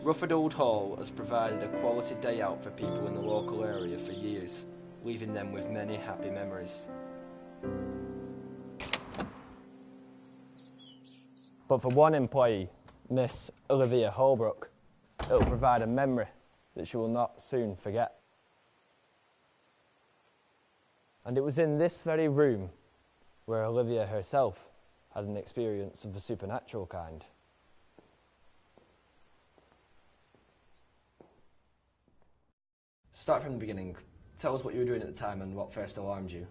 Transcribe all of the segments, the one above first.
Rufford Old Hall has provided a quality day out for people in the local area for years, leaving them with many happy memories. But for one employee, Miss Olivia Holbrook, it will provide a memory that she will not soon forget. And it was in this very room where Olivia herself had an experience of the supernatural kind. Start from the beginning. Tell us what you were doing at the time and what first alarmed you.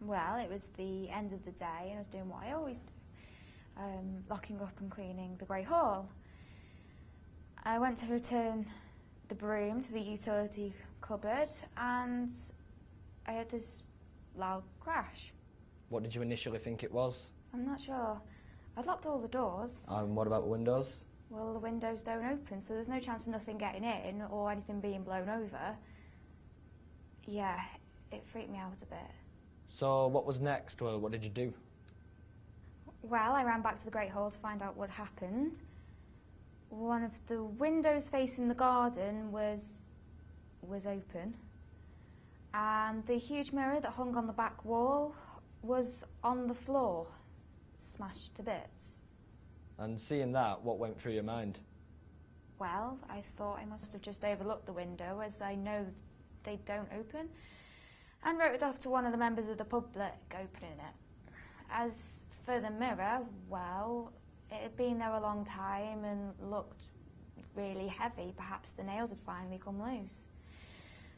Well, it was the end of the day and I was doing what I always do, locking up and cleaning the Grey Hall. I went to return the broom to the utility cupboard and I heard this loud crash. What did you initially think it was? I'm not sure. I'd locked all the doors. And what about the windows? Well, the windows don't open, so there's no chance of nothing getting in or anything being blown over. Yeah, it freaked me out a bit. So what was next, or what did you do? Well, I ran back to the Great Hall to find out what happened. One of the windows facing the garden was open, and the huge mirror that hung on the back wall was on the floor, smashed to bits. And seeing that, what went through your mind? Well, I thought I must have just overlooked the window, as I know they don't open, and wrote it off to one of the members of the public opening it. As for the mirror, well, it had been there a long time and looked really heavy. Perhaps the nails had finally come loose.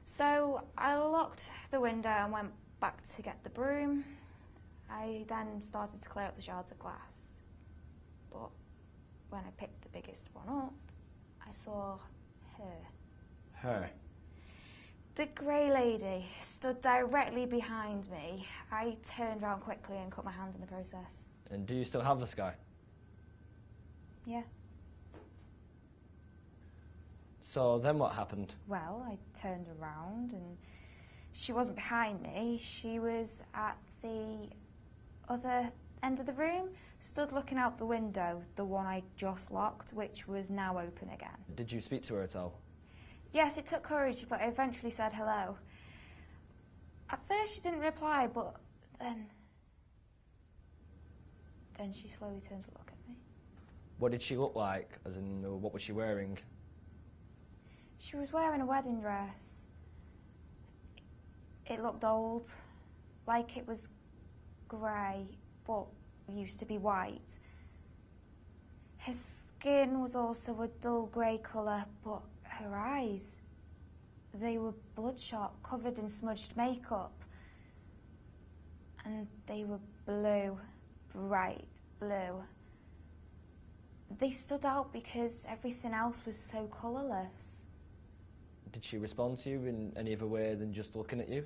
So I locked the window and went back to get the broom. I then started to clear up the shards of glass. But when I picked the biggest one up, I saw her. Her? The grey lady stood directly behind me. I turned round quickly and cut my hand in the process. And do you still have the scar? Yeah. So then what happened? Well, I turned around and she wasn't behind me. She was at the other end of the room, stood looking out the window, the one I just locked, which was now open again. Did you speak to her at all? Yes, it took courage, but I eventually said hello. At first she didn't reply, but then she slowly turned to look at me. What did she look like? As in, what was she wearing? She was wearing a wedding dress. It looked old, like it was grey, but used to be white. Her skin was also a dull grey colour, but her eyes, they were bloodshot, covered in smudged makeup. And they were blue, bright blue. They stood out because everything else was so colourless. Did she respond to you in any other way than just looking at you?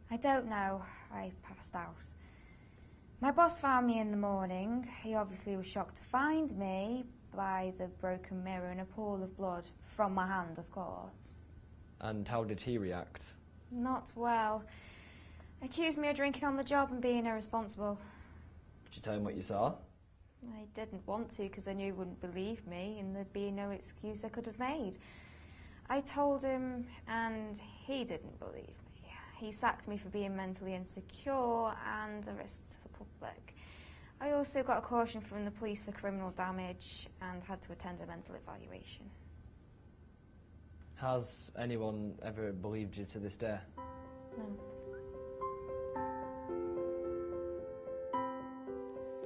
I don't know. I passed out. My boss found me in the morning. He obviously was shocked to find me by the broken mirror and a pool of blood from my hand, of course. And how did he react? Not well. Accused me of drinking on the job and being irresponsible. Did you tell him what you saw? I didn't want to because I knew he wouldn't believe me and there'd be no excuse I could have made. I told him and he didn't believe me. He sacked me for being mentally insecure and a risk to the public. I also got a caution from the police for criminal damage and had to attend a mental evaluation. Has anyone ever believed you to this day? No.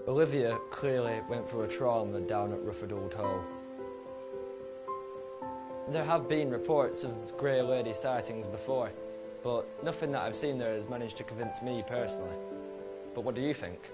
Olivia clearly went through a trauma down at Rufford Old Hall. There have been reports of grey lady sightings before, but nothing that I've seen there has managed to convince me personally. But what do you think?